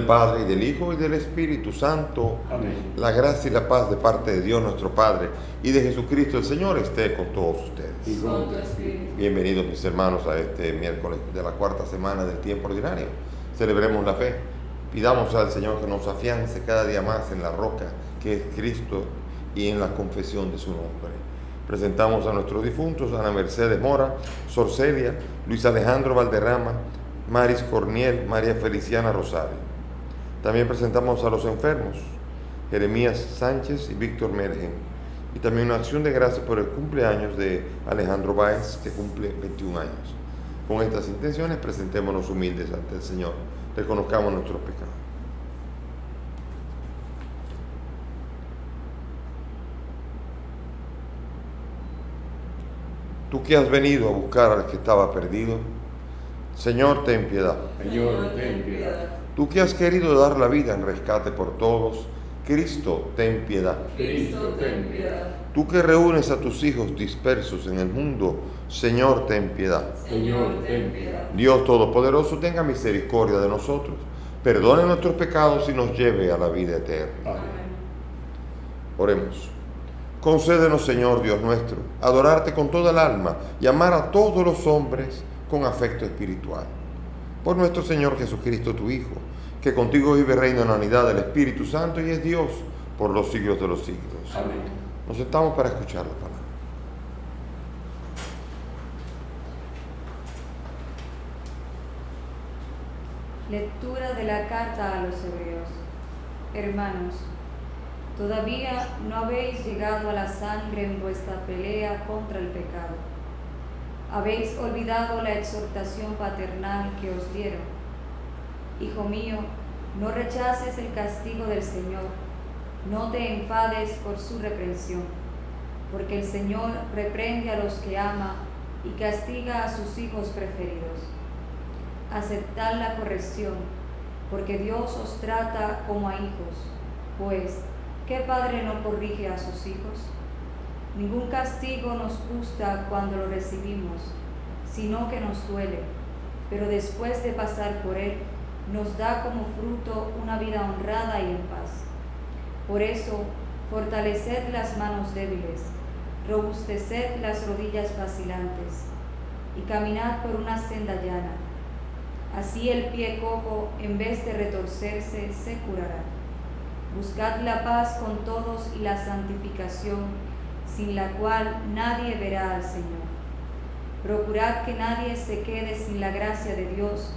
Padre, y del Hijo, y del Espíritu Santo. Amén. La gracia y la paz de parte de Dios nuestro Padre y de Jesucristo el Señor esté con todos ustedes. Y con tu espíritu. Bienvenidos mis hermanos a este miércoles de la cuarta semana del tiempo ordinario. Celebremos la fe. Pidamos al Señor que nos afiance cada día más en la roca que es Cristo y en la confesión de su nombre. Presentamos a nuestros difuntos: Ana Mercedes Mora, Sor Celia, Luis Alejandro Valderrama, Maris Corniel, María Feliciana Rosario. También presentamos a los enfermos: Jeremías Sánchez y Víctor Mergen. Y también una acción de gracias por el cumpleaños de Alejandro Báez, que cumple 21 años. Con estas intenciones presentémonos humildes ante el Señor. Reconozcamos nuestros pecados. Tú que has venido a buscar al que estaba perdido, Señor, ten piedad. Señor, ten piedad. Tú que has querido dar la vida en rescate por todos, Cristo, ten piedad. Cristo, ten piedad. Tú que reúnes a tus hijos dispersos en el mundo, Señor, ten piedad. Señor, ten piedad. Dios Todopoderoso, tenga misericordia de nosotros, perdone nuestros pecados y nos lleve a la vida eterna. Amén. Oremos. Concédenos, Señor Dios nuestro, adorarte con toda el alma y amar a todos los hombres con afecto espiritual. Por nuestro Señor Jesucristo, tu Hijo, que contigo vive y reina en la unidad del Espíritu Santo y es Dios por los siglos de los siglos. Amén. Nos sentamos para escuchar la palabra. Lectura de la carta a los Hebreos. Hermanos, todavía no habéis llegado a la sangre en vuestra pelea contra el pecado. Habéis olvidado la exhortación paternal que os dieron. Hijo mío, no rechaces el castigo del Señor, no te enfades por su reprensión, porque el Señor reprende a los que ama y castiga a sus hijos preferidos. Aceptad la corrección, porque Dios os trata como a hijos, pues, ¿qué padre no corrige a sus hijos? Ningún castigo nos gusta cuando lo recibimos, sino que nos duele, pero después de pasar por él, nos da como fruto una vida honrada y en paz. Por eso, fortaleced las manos débiles, robusteced las rodillas vacilantes, y caminad por una senda llana. Así el pie cojo, en vez de retorcerse, se curará. Buscad la paz con todos y la santificación, sin la cual nadie verá al Señor. Procurad que nadie se quede sin la gracia de Dios,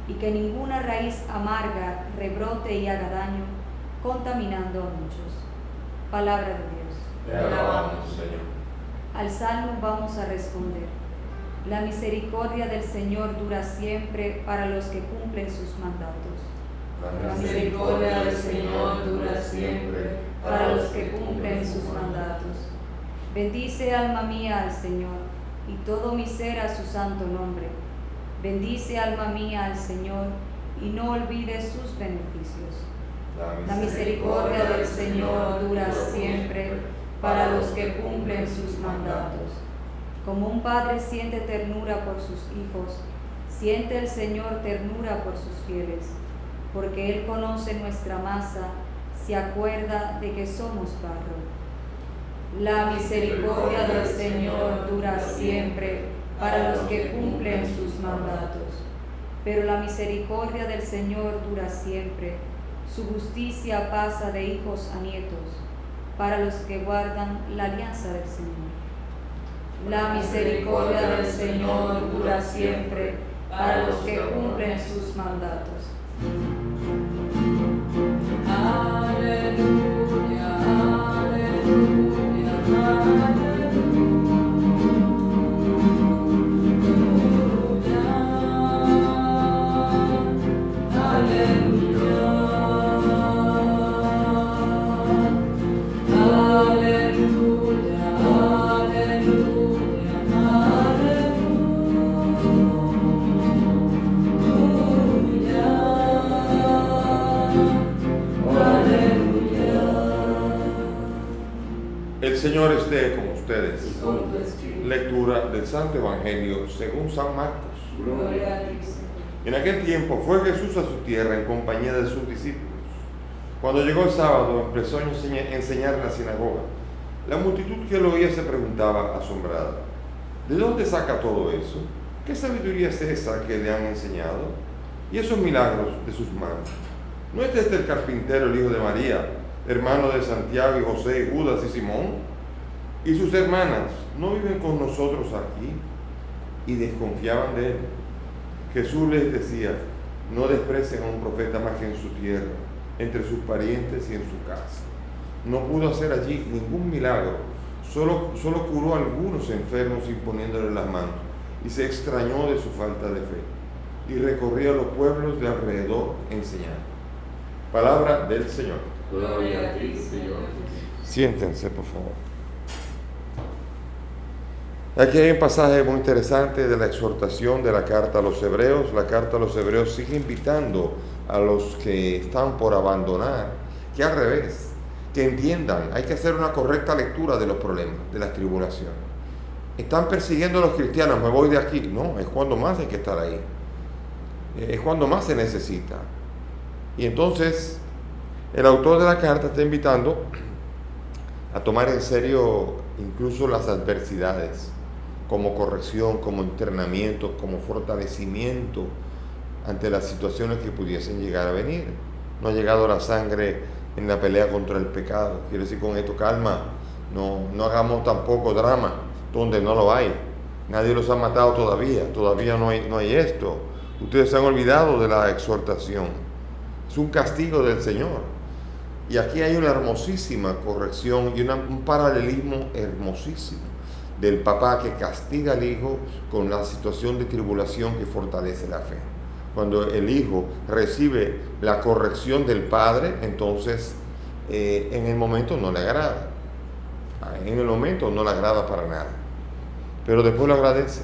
y que ninguna raíz amarga rebrote y haga daño, contaminando a muchos. Palabra de Dios. Te alabamos, Señor. Al salmo vamos a responder: la misericordia del Señor dura siempre para los que cumplen sus mandatos. La misericordia del Señor dura siempre para los que cumplen sus mandatos. Bendice, alma mía, al Señor, y todo mi ser a su santo nombre. Bendice, alma mía, al Señor, y no olvides sus beneficios. La misericordia del Señor dura siempre para los que cumplen sus mandatos. Como un padre siente ternura por sus hijos, siente el Señor ternura por sus fieles, porque Él conoce nuestra masa, se acuerda de que somos barro. La misericordia del Señor dura siempre para los que cumplen sus mandatos. Pero la misericordia del Señor dura siempre, su justicia pasa de hijos a nietos, para los que guardan la alianza del Señor. La misericordia del Señor dura siempre para los que cumplen sus mandatos. Aleluya, aleluya, aleluya. El Señor esté con ustedes. y con tu espíritu. Lectura del Santo Evangelio según San Marcos. Gloria a ti, Señor. En aquel tiempo fue Jesús a su tierra en compañía de sus discípulos. Cuando llegó el sábado, empezó a enseñar en la sinagoga. La multitud que lo oía se preguntaba asombrada: ¿de dónde saca todo eso? ¿Qué sabiduría es esa que le han enseñado? ¿Y esos milagros de sus manos? ¿No es este el carpintero, el hijo de María, hermano de Santiago y José, Judas y Simón? ¿Y sus hermanas no viven con nosotros aquí? Y desconfiaban de él. Jesús les decía: no desprecien a un profeta más que en su tierra, entre sus parientes y en su casa. No pudo hacer allí ningún milagro, solo curó a algunos enfermos imponiéndoles las manos, y se extrañó de su falta de fe, y recorría los pueblos de alrededor enseñando. Palabra del Señor. Gloria a ti, Señor. Siéntense, por favor. Aquí hay un pasaje muy interesante de la exhortación de la carta a los hebreos. La carta a los hebreos sigue invitando a los que están por abandonar, que al revés, que entiendan, hay que hacer una correcta lectura de los problemas, de las tribulaciones. Están persiguiendo a los cristianos, me voy de aquí. No, es cuando más hay que estar ahí. Es cuando más se necesita. Y entonces, el autor de la carta está invitando a tomar en serio incluso las adversidades, como corrección, como entrenamiento, como fortalecimiento ante las situaciones que pudiesen llegar a venir. No ha llegado la sangre en la pelea contra el pecado. Quiero decir con esto, calma, no hagamos tampoco drama donde no lo hay. Nadie los ha matado todavía no hay esto. Ustedes se han olvidado de la exhortación. Es un castigo del Señor. Y aquí hay una hermosísima corrección y un paralelismo hermosísimo del papá que castiga al hijo con la situación de tribulación que fortalece la fe. Cuando el hijo recibe la corrección del padre, entonces en el momento no le agrada. En el momento no le agrada para nada. Pero después lo agradece.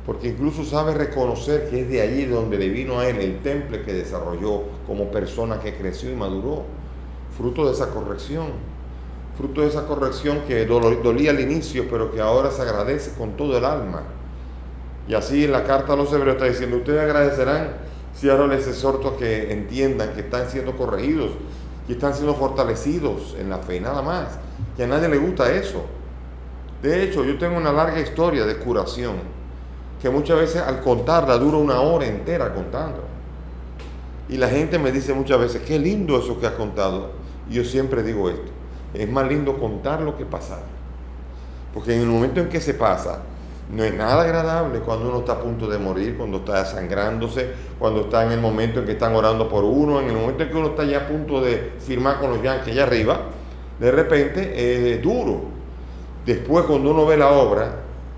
Porque incluso sabe reconocer que es de allí donde le vino a él el temple que desarrolló como persona que creció y maduró. Fruto de esa corrección. Fruto de esa corrección que dolía al inicio, pero que ahora se agradece con todo el alma. Y así en la carta a los hebreos está diciendo: ustedes agradecerán si ahora les exhorto a que entiendan que están siendo corregidos, que están siendo fortalecidos en la fe, nada más. Que a nadie le gusta eso. De hecho, yo tengo una larga historia de curación, que muchas veces al contarla duro una hora entera contando. Y la gente me dice muchas veces: qué lindo eso que has contado. Y yo siempre digo esto: es más lindo contarlo que pasar. Porque en el momento en que se pasa, no es nada agradable cuando uno está a punto de morir, cuando está desangrándose, cuando está en el momento en que están orando por uno, en el momento en que uno está ya a punto de firmar con los yankees allá arriba, de repente es duro. Después, cuando uno ve la obra,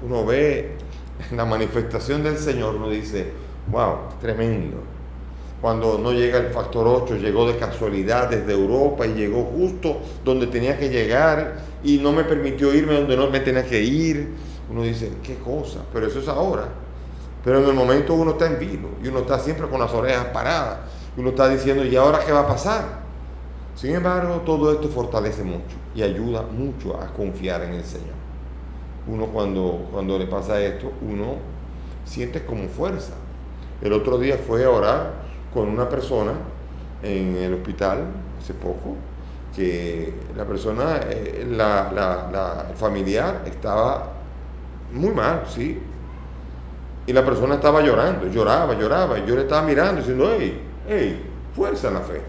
uno ve la manifestación del Señor, uno dice: wow, tremendo. Cuando no llega el factor 8, llegó de casualidad desde Europa y llegó justo donde tenía que llegar y no me permitió irme donde no me tenía que ir. Uno dice: qué cosa, pero eso es ahora. Pero en el momento uno está en vilo y uno está siempre con las orejas paradas. Y uno está diciendo: ¿y ahora qué va a pasar? Sin embargo, todo esto fortalece mucho y ayuda mucho a confiar en el Señor. Uno cuando le pasa esto, uno siente como fuerza. El otro día fue a orar con una persona en el hospital, hace poco, que la persona, la familiar estaba muy mal, sí. Y la persona estaba llorando, lloraba, y yo le estaba mirando diciendo: hey, fuerza en la fe.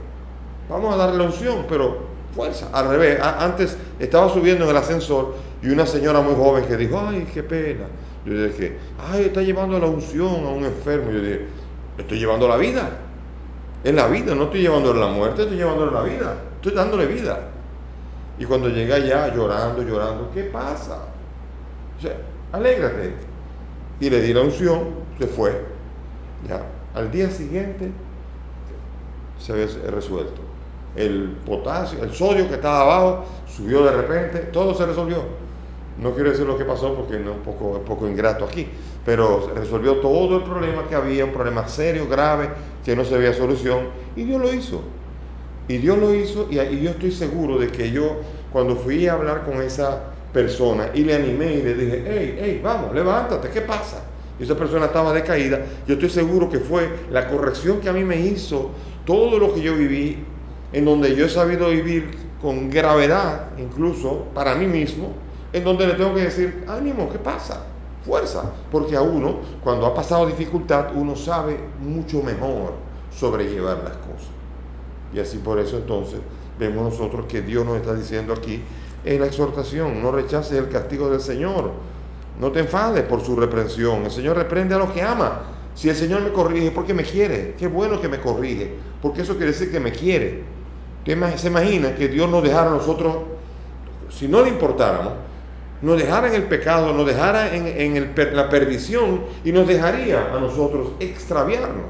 Vamos a darle la unción, pero fuerza. Al revés, antes estaba subiendo en el ascensor y una señora muy joven que dijo: ay, qué pena. Yo dije: ay, está llevando la unción a un enfermo. Yo dije: estoy llevando la vida. Es la vida, no estoy llevándole la muerte, estoy llevándole la vida. Estoy dándole vida. Y cuando llegué allá llorando, ¿qué pasa? O sea, alégrate. Y le di la unción, se fue. Ya. Al día siguiente se había resuelto. El potasio, el sodio que estaba abajo subió de repente, todo se resolvió. No quiero decir lo que pasó porque no, un poco ingrato aquí, pero resolvió todo el problema que había, un problema serio, grave, que no se veía solución, y Dios lo hizo. Y yo estoy seguro de que yo, cuando fui a hablar con esa persona y le animé y le dije: hey, vamos, levántate, ¿qué pasa? y esa persona estaba decaída, yo estoy seguro que fue la corrección que a mí me hizo todo lo que yo viví, en donde yo he sabido vivir con gravedad, incluso para mí mismo, en donde le tengo que decir, ánimo, ¿qué pasa? Fuerza, porque a uno, cuando ha pasado dificultad, uno sabe mucho mejor sobrellevar las cosas. Y así por eso entonces vemos nosotros que Dios nos está diciendo aquí en la exhortación, no rechaces el castigo del Señor, no te enfades por su reprensión, el Señor reprende a los que ama. Si el Señor me corrige, es porque me quiere, qué bueno que me corrige, porque eso quiere decir que me quiere. Usted se imagina que Dios nos dejara a nosotros, si no le importáramos, nos dejara en el pecado, nos dejara en la perdición y nos dejaría a nosotros extraviarnos.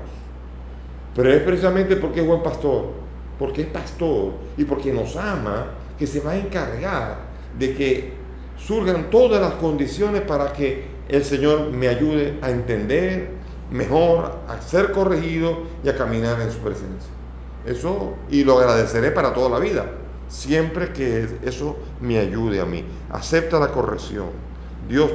Pero es precisamente porque es buen pastor, porque es pastor y porque nos ama, que se va a encargar de que surjan todas las condiciones para que el Señor me ayude a entender mejor, a ser corregido y a caminar en su presencia. Eso, y lo agradeceré para toda la vida, siempre que eso me ayude a mí. Acepta la corrección. Dios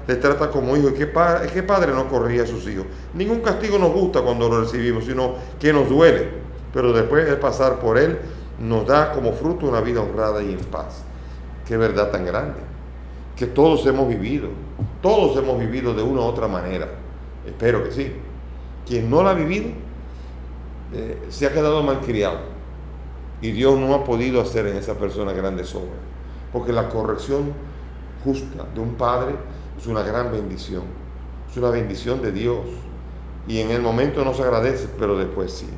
le trata como hijo. ¿Qué padre no corrige a sus hijos? Ningún castigo nos gusta cuando lo recibimos, sino que nos duele. Pero después de pasar por él, nos da como fruto una vida honrada y en paz. Qué verdad tan grande, que todos hemos vivido de una u otra manera. Espero que sí. Quien no la ha vivido, se ha quedado malcriado. Y Dios no ha podido hacer en esa persona grandes obras. Porque la corrección justa de un padre es una gran bendición. Es una bendición de Dios. Y en el momento no se agradece, pero después sí.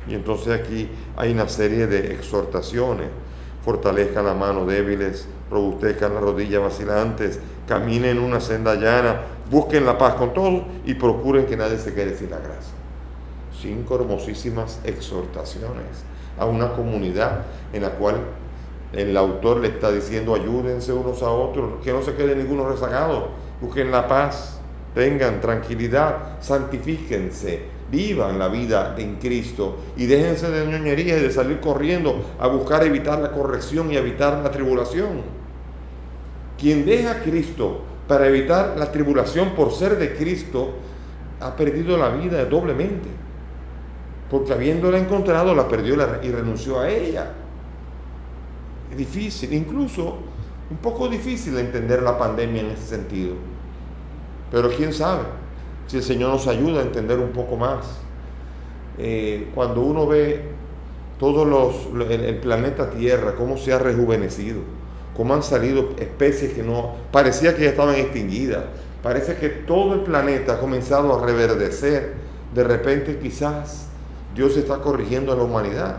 Y entonces aquí hay una serie de exhortaciones. Fortalezcan la mano débiles, robustezcan las rodillas vacilantes, caminen una senda llana, busquen la paz con todos y procuren que nadie se quede sin la gracia. 5 hermosísimas exhortaciones a una comunidad en la cual el autor le está diciendo: ayúdense unos a otros, que no se quede ninguno rezagado, busquen la paz, tengan tranquilidad, santifíquense, vivan la vida en Cristo y déjense de ñoñerías y de salir corriendo a buscar evitar la corrección y evitar la tribulación. Quien deja a Cristo para evitar la tribulación por ser de Cristo ha perdido la vida doblemente, porque habiéndola encontrado la perdió y renunció a ella. Es difícil, incluso un poco difícil entender la pandemia en ese sentido, pero quién sabe si el Señor nos ayuda a entender un poco más. Cuando uno ve el planeta Tierra, cómo se ha rejuvenecido, cómo han salido especies que no, parecía que ya estaban extinguidas, parece que todo el planeta ha comenzado a reverdecer. De repente quizás Dios está corrigiendo a la humanidad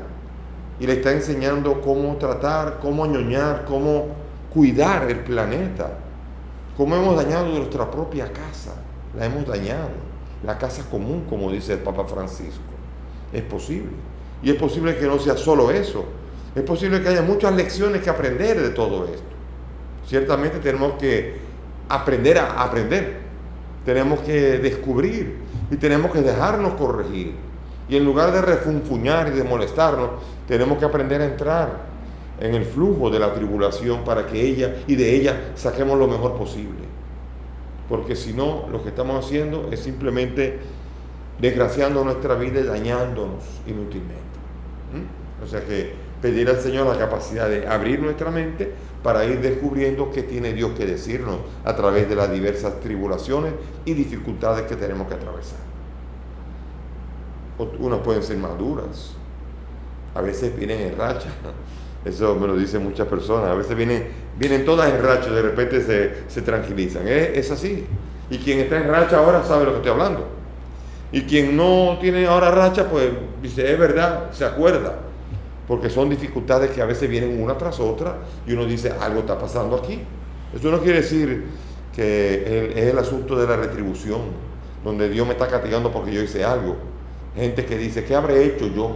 y le está enseñando cómo tratar, cómo añoñar, cómo cuidar el planeta, cómo hemos dañado nuestra propia casa. La hemos dañado, la casa común, como dice el Papa Francisco. Es posible. Y es posible que no sea solo eso. Es posible que haya muchas lecciones que aprender de todo esto. Ciertamente tenemos que aprender a aprender. Tenemos que descubrir y tenemos que dejarnos corregir. Y en lugar de refunfuñar y de molestarnos, tenemos que aprender a entrar en el flujo de la tribulación para que de ella saquemos lo mejor posible. Porque si no, lo que estamos haciendo es simplemente desgraciando nuestra vida y dañándonos inútilmente. O sea que pedir al Señor la capacidad de abrir nuestra mente para ir descubriendo qué tiene Dios que decirnos a través de las diversas tribulaciones y dificultades que tenemos que atravesar. Unas pueden ser más duras, a veces vienen en racha. Eso me lo dicen muchas personas. A veces vienen todas en racha y de repente se tranquilizan. Es así. Y quien está en racha ahora sabe lo que estoy hablando. Y quien no tiene ahora racha, pues dice, es verdad, se acuerda. Porque son dificultades que a veces vienen una tras otra y uno dice, algo está pasando aquí. Eso no quiere decir que es el asunto de la retribución, donde Dios me está castigando porque yo hice algo. Gente que dice, ¿qué habré hecho yo?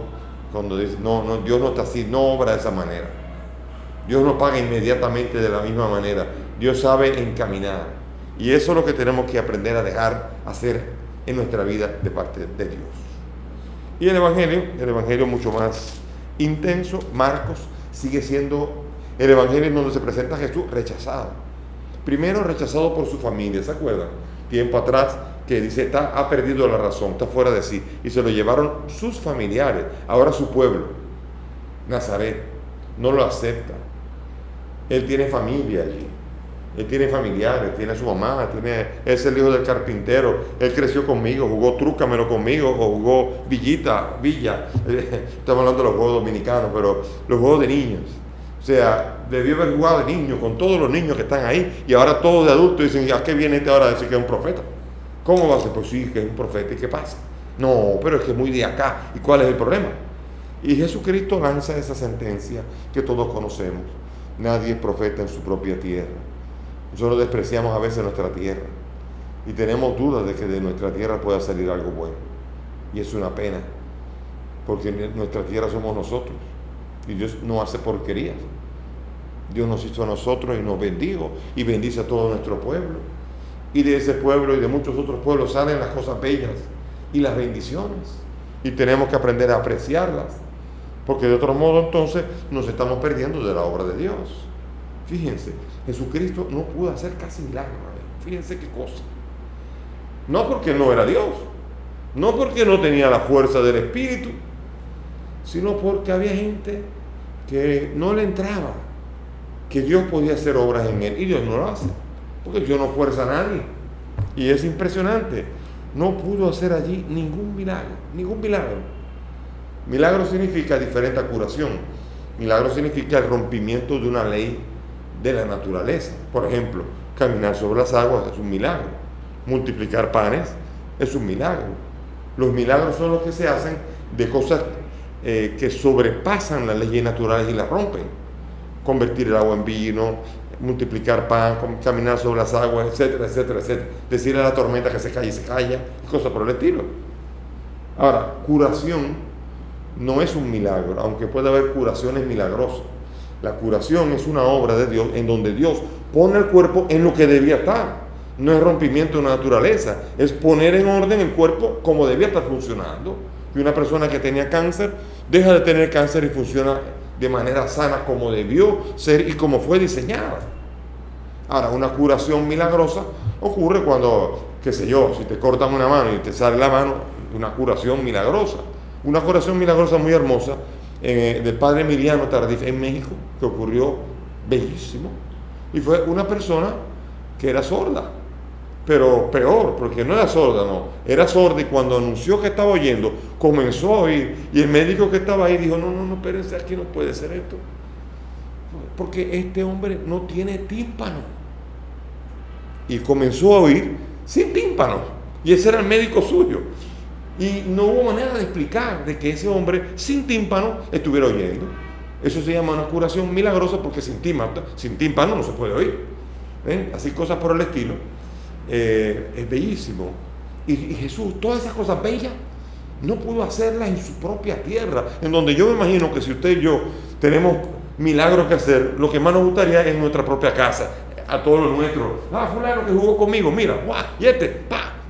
Cuando dice, no, Dios no está así, no obra de esa manera. Dios no paga inmediatamente de la misma manera. Dios sabe encaminar. Y eso es lo que tenemos que aprender a dejar hacer en nuestra vida de parte de Dios. Y el Evangelio mucho más intenso. Marcos sigue siendo el Evangelio en donde se presenta a Jesús rechazado. Primero, rechazado por su familia, ¿se acuerdan? Tiempo atrás, que dice, ha perdido la razón, está fuera de sí. Y se lo llevaron sus familiares, ahora su pueblo. Nazaret no lo acepta. Él tiene familia allí. Él tiene familiares, tiene a su mamá, es el hijo del carpintero. Él creció conmigo, jugó trúcamelo conmigo, o jugó villa. Estamos hablando de los juegos dominicanos, pero los juegos de niños. O sea, debió haber jugado de niño con todos los niños que están ahí, y ahora todos de adultos dicen, ¿a qué viene este ahora a decir que es un profeta? ¿Cómo va a ser? Pues sí, que es un profeta, ¿y qué pasa? No, pero es que es muy de acá. ¿Y cuál es el problema? Y Jesucristo lanza esa sentencia que todos conocemos. Nadie es profeta en su propia tierra. Nosotros despreciamos a veces nuestra tierra y tenemos dudas de que de nuestra tierra pueda salir algo bueno. Y es una pena, porque nuestra tierra somos nosotros. Y Dios no hace porquerías. Dios nos hizo a nosotros y nos bendijo y bendice a todo nuestro pueblo. Y de ese pueblo y de muchos otros pueblos salen las cosas bellas y las bendiciones. Y tenemos que aprender a apreciarlas, porque de otro modo entonces nos estamos perdiendo de la obra de Dios. Fíjense, Jesucristo no pudo hacer casi milagros. Fíjense qué cosa. No porque no era Dios, no porque no tenía la fuerza del Espíritu, sino porque había gente que no le entraba que Dios podía hacer obras en él, y Dios no lo hace, porque Dios no fuerza a nadie. Y es impresionante, no pudo hacer allí ningún milagro. Milagro significa diferente a curación. Milagro significa el rompimiento de una ley de la naturaleza. Por ejemplo, caminar sobre las aguas es un milagro. Multiplicar panes es un milagro. Los milagros son los que se hacen de cosas que sobrepasan las leyes naturales y las rompen. Convertir el agua en vino, multiplicar pan, caminar sobre las aguas, etcétera, etcétera, etcétera. Decirle a la tormenta que se calle y se calla, cosas por el estilo. Ahora, curación no es un milagro, aunque puede haber curaciones milagrosas. La curación es una obra de Dios en donde Dios pone el cuerpo en lo que debía estar. No es rompimiento de la naturaleza, es poner en orden el cuerpo como debía estar funcionando. Y una persona que tenía cáncer deja de tener cáncer y funciona de manera sana como debió ser y como fue diseñada. Ahora, una curación milagrosa ocurre cuando, qué sé yo, si te cortan una mano y te sale la mano, una curación milagrosa. Una curación milagrosa muy hermosa del padre Emiliano Tardif en México, que ocurrió bellísimo, y fue una persona que era sorda, pero peor, porque no era sorda, no, era sorda, y cuando anunció que estaba oyendo, comenzó a oír, y el médico que estaba ahí dijo, no, espérense, aquí no puede ser esto, porque este hombre no tiene tímpano, y comenzó a oír sin tímpano, y ese era el médico suyo. Y no hubo manera de explicar de que ese hombre sin tímpano estuviera oyendo. Eso se llama una curación milagrosa, porque sin tímpano no se puede oír. ¿Ven? Así cosas por el estilo. Es bellísimo. Y Jesús, todas esas cosas bellas, no pudo hacerlas en su propia tierra, en donde yo me imagino que si usted y yo tenemos milagros que hacer, lo que más nos gustaría es en nuestra propia casa, a todos los nuestros. Fulano que jugó conmigo, mira, y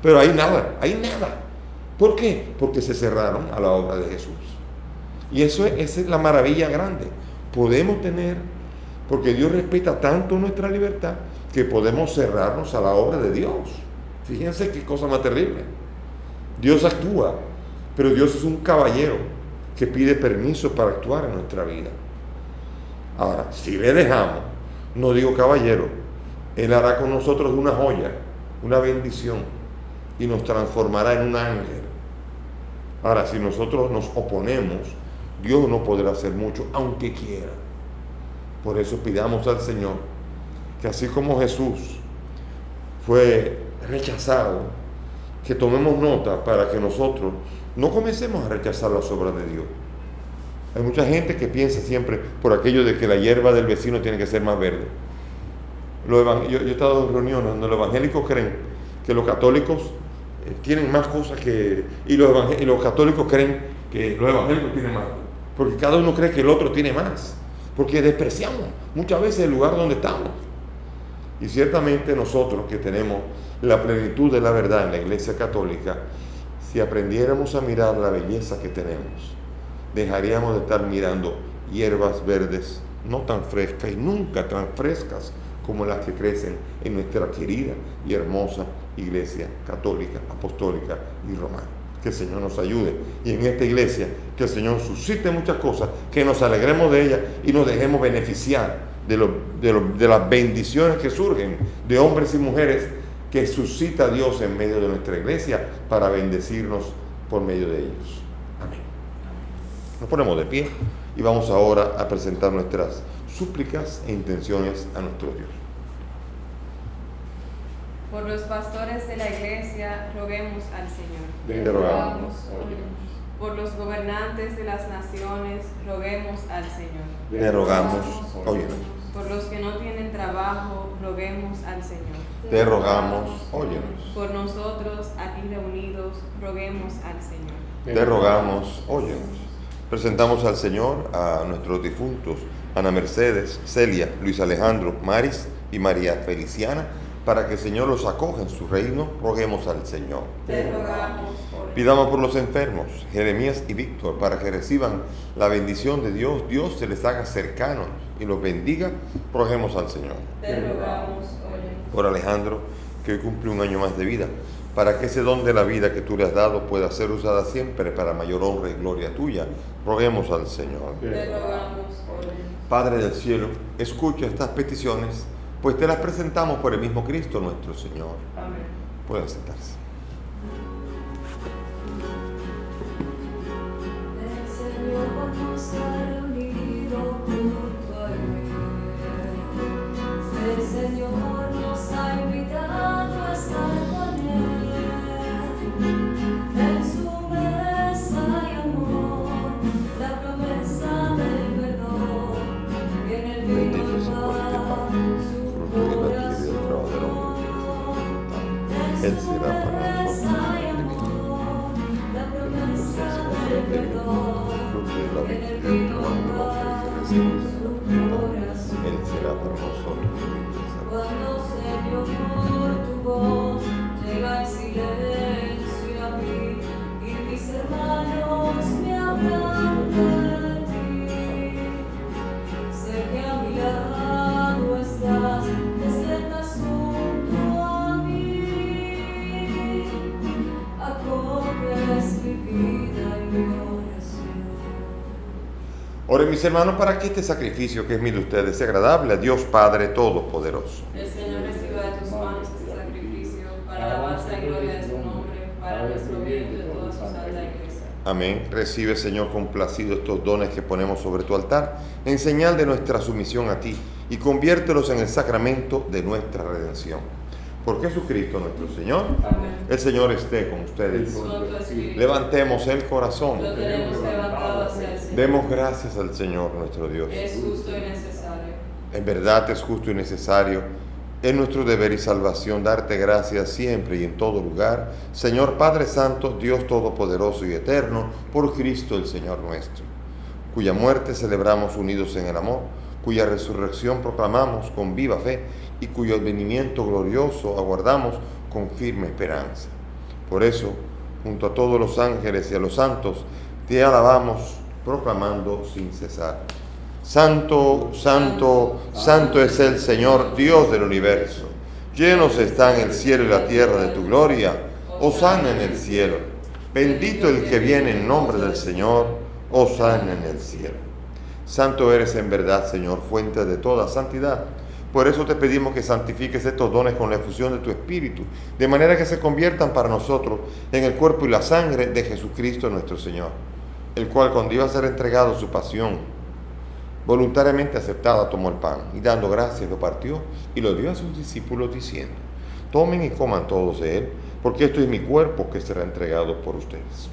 pero ahí nada. ¿Por qué? Porque se cerraron a la obra de Jesús. Y esa es la maravilla grande. Podemos tener, porque Dios respeta tanto nuestra libertad, que podemos cerrarnos a la obra de Dios. Fíjense qué cosa más terrible. Dios actúa, pero Dios es un caballero que pide permiso para actuar en nuestra vida. Ahora, si le dejamos, no digo caballero, Él hará con nosotros una joya, una bendición, y nos transformará en un ángel. Ahora, si nosotros nos oponemos, Dios no podrá hacer mucho, aunque quiera. Por eso pidamos al Señor que así como Jesús fue rechazado, que tomemos nota para que nosotros no comencemos a rechazar las obras de Dios. Hay mucha gente que piensa siempre por aquello de que la hierba del vecino tiene que ser más verde. Yo he estado en reuniones donde los evangélicos creen que los católicos tienen más cosas y los católicos creen que los evangélicos tienen más, porque cada uno cree que el otro tiene más, porque despreciamos muchas veces el lugar donde estamos. Y ciertamente nosotros que tenemos la plenitud de la verdad en la Iglesia Católica, si aprendiéramos a mirar la belleza que tenemos, dejaríamos de estar mirando hierbas verdes no tan frescas y nunca tan frescas como las que crecen en nuestra querida y hermosa Iglesia Católica, Apostólica y Romana. Que el Señor nos ayude, y en esta iglesia que el Señor suscite muchas cosas, que nos alegremos de ellas y nos dejemos beneficiar de las bendiciones que surgen de hombres y mujeres que suscita Dios en medio de nuestra iglesia para bendecirnos por medio de ellos. Amén. Nos ponemos de pie y vamos ahora a presentar nuestras súplicas e intenciones a nuestro Dios. Por los pastores de la Iglesia, roguemos al Señor. Te rogamos. Por los gobernantes de las naciones, roguemos al Señor. Te rogamos, óyenos. Por los que no tienen trabajo, roguemos al Señor. Te rogamos, óyenos. Por nosotros, aquí reunidos, roguemos al Señor. Te rogamos, óyenos. Presentamos al Señor a nuestros difuntos, Ana Mercedes, Celia, Luis Alejandro, Maris y María Feliciana, para que el Señor los acoja en su reino. Roguemos al Señor. Te rogamos. Pidamos por los enfermos, Jeremías y Víctor, para que reciban la bendición de Dios. Dios se les haga cercanos y los bendiga. Roguemos al Señor. Te rogamos. Por Alejandro, que hoy cumple un año más de vida, para que ese don de la vida que tú le has dado pueda ser usada siempre para mayor honra y gloria tuya. Roguemos al Señor. Te rogamos. Padre del cielo, escucha estas peticiones, pues te las presentamos por el mismo Cristo nuestro Señor. Amén. Pueden sentarse. El Señor nos ha reunido junto a Él. El Señor nos ha invitado a estar con Él. En su mesa hay amor, la promesa del perdón, y en el vino va su corazón. Él será para nosotros La promesa del perdón, en el vino va su corazón. Él será para nosotros. Cuando Señor tu voz llega en silencio a mí y mis hermanos me hablan de ti, sé que a mi lado estás, te sientas junto a mí, acoges mi vida y mi oración. Oren mis hermanos para que este sacrificio que es mío de ustedes sea agradable a Dios Padre Todopoderoso. El Señor reciba de tus manos este sacrificio para la alabanza y gloria de su nombre, para nuestro bien y de toda su santa Iglesia. Amén. Recibe, Señor, complacido estos dones que ponemos sobre tu altar en señal de nuestra sumisión a ti y conviértelos en el sacramento de nuestra redención. Por Jesucristo nuestro Señor. Amén. El Señor esté con ustedes. Con tu espíritu. Levantemos el corazón. Lo tenemos levantado hacia el Señor. Demos gracias al Señor nuestro Dios. Es justo y necesario. En verdad es justo y necesario. Es nuestro deber y salvación darte gracias siempre y en todo lugar, Señor Padre Santo, Dios Todopoderoso y Eterno, por Cristo el Señor nuestro, cuya muerte celebramos unidos en el amor, cuya resurrección proclamamos con viva fe y cuyo advenimiento glorioso aguardamos con firme esperanza. Por eso, junto a todos los ángeles y a los santos, te alabamos proclamando sin cesar: Santo, santo, santo es el Señor, Dios del universo. Llenos están el cielo y la tierra de tu gloria. Hosana en el cielo. Bendito el que viene en nombre del Señor. Hosana en el cielo. Santo eres en verdad, Señor, fuente de toda santidad. Por eso te pedimos que santifiques estos dones con la efusión de tu Espíritu, de manera que se conviertan para nosotros en el cuerpo y la sangre de Jesucristo nuestro Señor, el cual, cuando iba a ser entregado su pasión, voluntariamente aceptada, tomó el pan y dando gracias lo partió y lo dio a sus discípulos diciendo: tomen y coman todos de él, porque esto es mi cuerpo que será entregado por ustedes.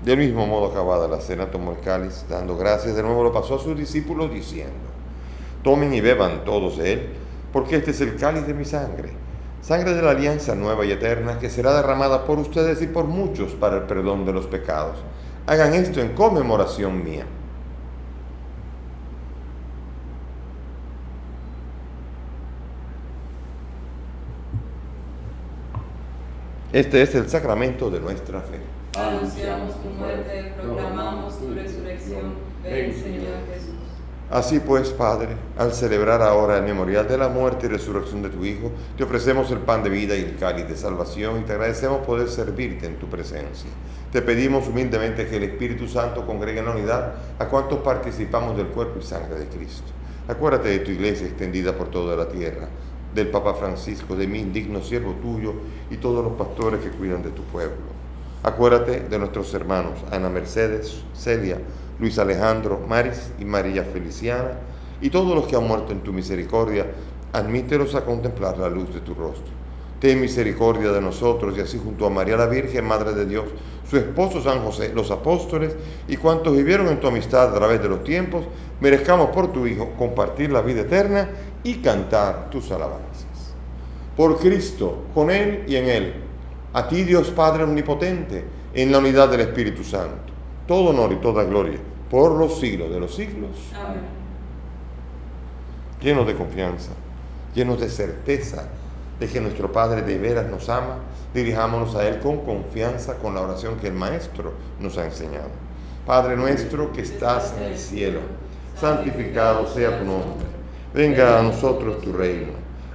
Del mismo modo, acabada la cena, tomó el cáliz, dando gracias de nuevo lo pasó a sus discípulos diciendo: tomen y beban todos de él, porque este es el cáliz de mi sangre, sangre de la alianza nueva y eterna, que será derramada por ustedes y por muchos para el perdón de los pecados. Hagan esto en conmemoración mía. Este es el sacramento de nuestra fe. Anunciamos tu muerte, proclamamos tu resurrección. Ven, Señor Jesús. Así pues, Padre, al celebrar ahora el memorial de la muerte y resurrección de tu Hijo, te ofrecemos el pan de vida y el cáliz de salvación y te agradecemos poder servirte en tu presencia. Te pedimos humildemente que el Espíritu Santo congregue en la unidad a cuantos participamos del cuerpo y sangre de Cristo. Acuérdate de tu iglesia extendida por toda la tierra, del Papa Francisco, de mí, indigno siervo tuyo, y todos los pastores que cuidan de tu pueblo. Acuérdate de nuestros hermanos Ana Mercedes, Celia, Luis Alejandro, Maris y María Feliciana, y todos los que han muerto en tu misericordia, admítelos a contemplar la luz de tu rostro. Ten misericordia de nosotros, y así junto a María la Virgen, Madre de Dios, su esposo San José, los apóstoles y cuantos vivieron en tu amistad a través de los tiempos, merezcamos por tu Hijo compartir la vida eterna y cantar tus alabanzas. Por Cristo, con Él y en Él, a ti Dios Padre Omnipotente, en la unidad del Espíritu Santo, todo honor y toda gloria, por los siglos de los siglos. Amén. Llenos de confianza, llenos de certeza de que nuestro Padre de veras nos ama, dirijámonos a Él con confianza, con la oración que el Maestro nos ha enseñado. Padre nuestro que estás en el cielo, santificado sea tu nombre. Venga a nosotros tu reino.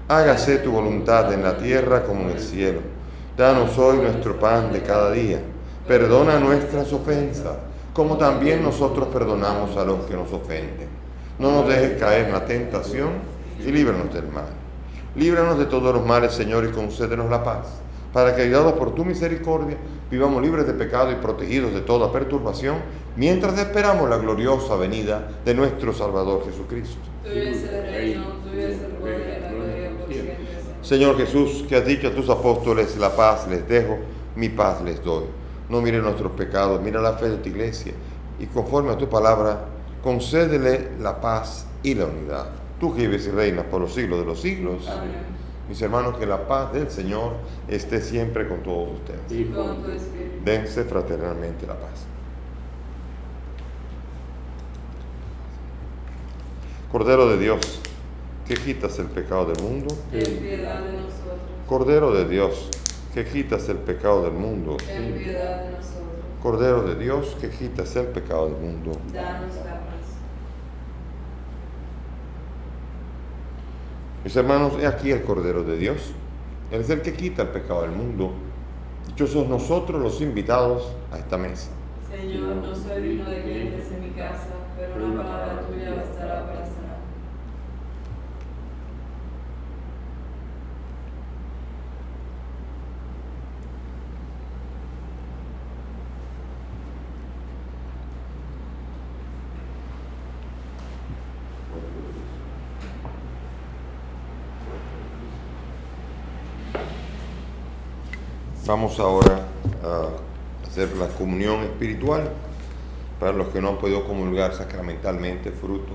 Hágase tu voluntad en la tierra como en el cielo. Danos hoy nuestro pan de cada día. Perdona nuestras ofensas, como también nosotros perdonamos a los que nos ofenden. No nos dejes caer en la tentación y líbranos del mal. Líbranos de todos los males, Señor, y concédenos la paz, para que, ayudados por tu misericordia, vivamos libres de pecado y protegidos de toda perturbación, mientras esperamos la gloriosa venida de nuestro Salvador Jesucristo. Tuyo es el reino, tuyo es el poder y la gloria por siempre. Señor Jesús, que has dicho a tus apóstoles, la paz les dejo, mi paz les doy. No mire nuestros pecados, mira la fe de tu iglesia, y conforme a tu palabra, concédele la paz y la unidad. Tú que vives y reinas por los siglos de los siglos. Amén. Mis hermanos, que la paz del Señor esté siempre con todos ustedes. Y con tu espíritu. Dense fraternalmente la paz. Cordero de Dios, que quitas el pecado del mundo. Ten piedad de nosotros. Cordero de Dios, que quitas el pecado del mundo. Ten piedad de nosotros. Cordero de Dios, que quitas el pecado del mundo. Danos la paz. Mis hermanos, he aquí el Cordero de Dios. Él es el que quita el pecado del mundo. Dichosos nosotros los invitados a esta mesa. Señor, no soy digno de que entres en mi casa, pero una palabra tuya bastará para sanar. Vamos ahora a hacer la comunión espiritual para los que no han podido comulgar sacramentalmente fruto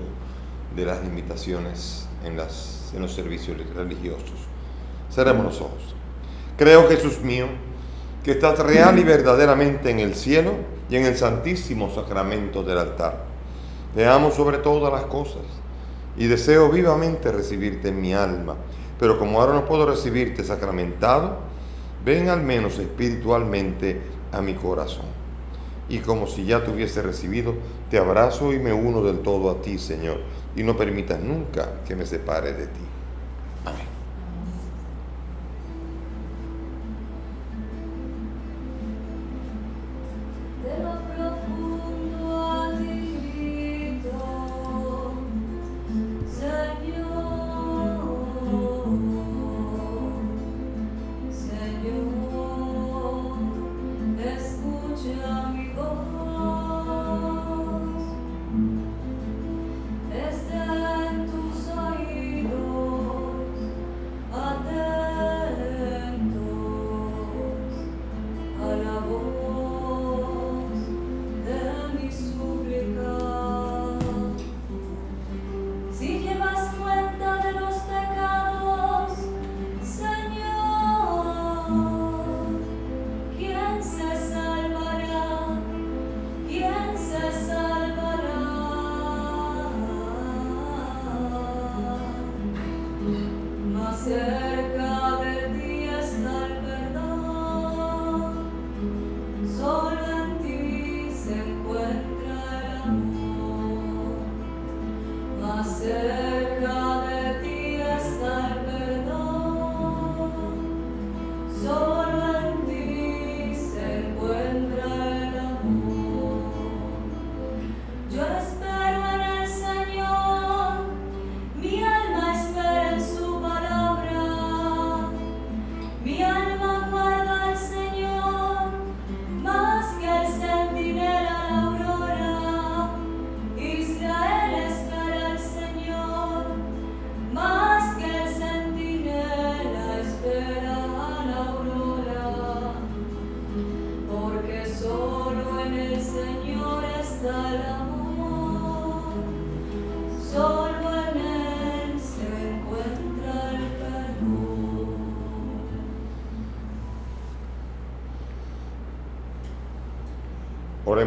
de las limitaciones en los servicios religiosos. Cerremos los ojos. Creo, Jesús mío, que estás real y verdaderamente en el cielo y en el santísimo sacramento del altar. Te amo sobre todas las cosas y deseo vivamente recibirte en mi alma, pero como ahora no puedo recibirte sacramentado, ven al menos espiritualmente a mi corazón. Y como si ya te hubiese recibido, te abrazo y me uno del todo a ti, Señor, y no permitas nunca que me separe de ti. Amén. De lo profundo a ti grito, Señor, Señor, escucha mi voz, está en tus oídos.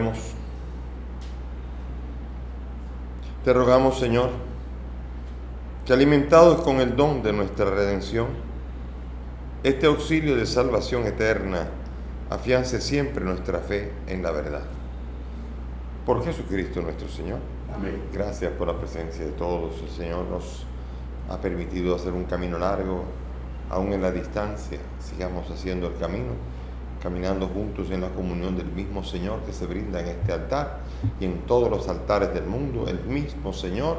Oremos. Te rogamos, Señor, que alimentados con el don de nuestra redención, este auxilio de salvación eterna afiance siempre nuestra fe en la verdad. Por Jesucristo nuestro Señor. Amén. Gracias por la presencia de todos. El Señor nos ha permitido hacer un camino largo, aún en la distancia. Sigamos haciendo el camino, caminando juntos en la comunión del mismo Señor que se brinda en este altar y en todos los altares del mundo. El mismo Señor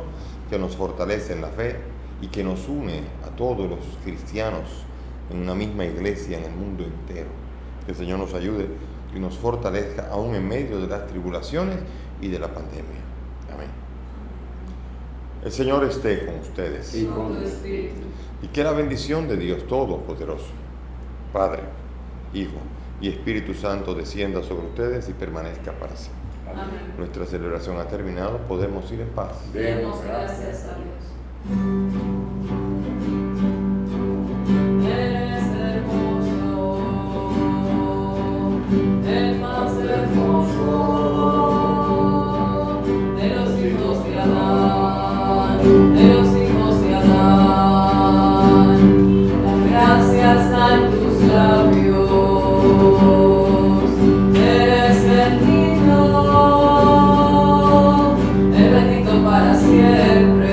que nos fortalece en la fe y que nos une a todos los cristianos en una misma iglesia en el mundo entero. Que el Señor nos ayude y nos fortalezca aún en medio de las tribulaciones y de la pandemia. Amén. El Señor esté con ustedes. Y con tu espíritu. Y que la bendición de Dios Todopoderoso, Padre, Hijo y Espíritu Santo descienda sobre ustedes y permanezca para siempre. Amén. Nuestra celebración ha terminado, podemos ir en paz. Demos gracias a Dios. Eres hermoso, el más hermoso de los hijos de Adán, de los hijos de Adán. Da gracias a tus labios, eres bendito, el bendito para siempre.